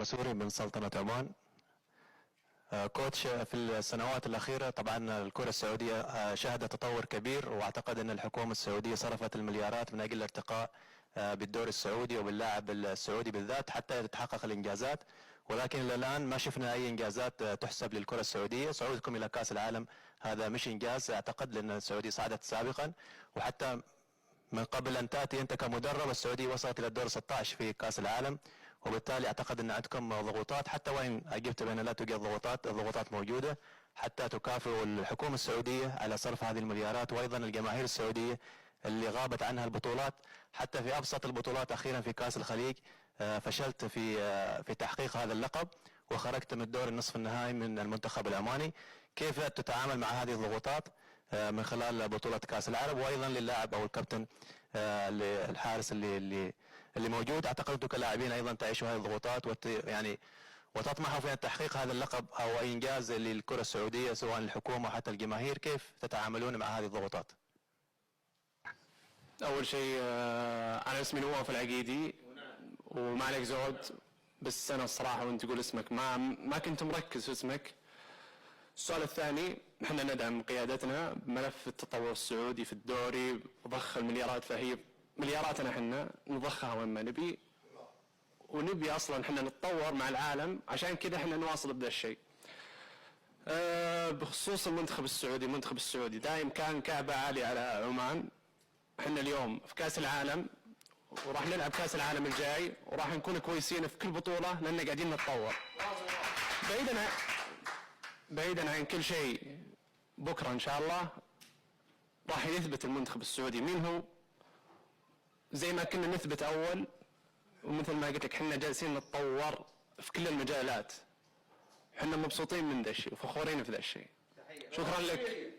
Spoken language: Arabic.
المسوري من سلطنة عمان. كوتش، في السنوات الأخيرة طبعا الكرة السعودية شهدت تطور كبير، وأعتقد أن الحكومة السعودية صرفت المليارات من أجل الارتقاء بالدوري السعودي وباللاعب السعودي بالذات حتى تتحقق الإنجازات، ولكن إلى الآن ما شفنا أي إنجازات تحسب للكرة السعودية. صعودكم إلى كأس العالم هذا مش إنجاز أعتقد، لأن السعودية صعدت سابقا، وحتى من قبل أن تأتي أنت كمدرب السعودية وصلت إلى الدور 16 في كأس العالم، وبالتالي أعتقد أن عندكم ضغوطات، حتى وإن أجبت بأن لا توجد ضغوطات، الضغوطات موجودة حتى تكافئوا الحكومة السعودية على صرف هذه المليارات، وأيضا الجماهير السعودية اللي غابت عنها البطولات. حتى في أبسط البطولات أخيرا في كأس الخليج فشلت في تحقيق هذا اللقب، وخرجت من الدور النصف النهائي من المنتخب العماني. كيف تتعامل مع هذه الضغوطات من خلال بطولة كأس العرب، وأيضا للاعب أو الكابتن الحارس اللي موجود؟ أعتقد أنتم كلاعبين أيضا تعيشوا هذه الضغوطات يعني وتطمحوا في تحقيق هذا اللقب أو أي إنجاز للكرة السعودية سواء الحكومة وحتى الجماهير. كيف تتعاملون مع هذه الضغوطات؟ أول شيء أنا اسمي نواف العقيدي وما عليك زود، بس أنا الصراحة وأنت تقول اسمك ما كنت مركز في اسمك. السؤال الثاني، احنا ندعم قيادتنا بملف التطور السعودي في الدوري وضخ المليارات، فهي ملياراتنا احنا نضخها وين ما نبي، ونبي اصلا احنا نتطور مع العالم، عشان كذا احنا نواصل بهذا الشيء. بخصوص المنتخب السعودي دائم كان كعبة عالية على عمان. احنا اليوم في كاس العالم وراح نلعب كاس العالم الجاي، وراح نكون كويسين في كل بطولة لان قاعدين نتطور. بعيدا عن كل شيء، بكره ان شاء الله راح يثبت المنتخب السعودي مين هو، زي ما كنا نثبت اول، ومثل ما قلت لك احنا جالسين نتطور في كل المجالات. احنا مبسوطين من ذا الشيء وفخورين في ذا الشيء. شكرا لك.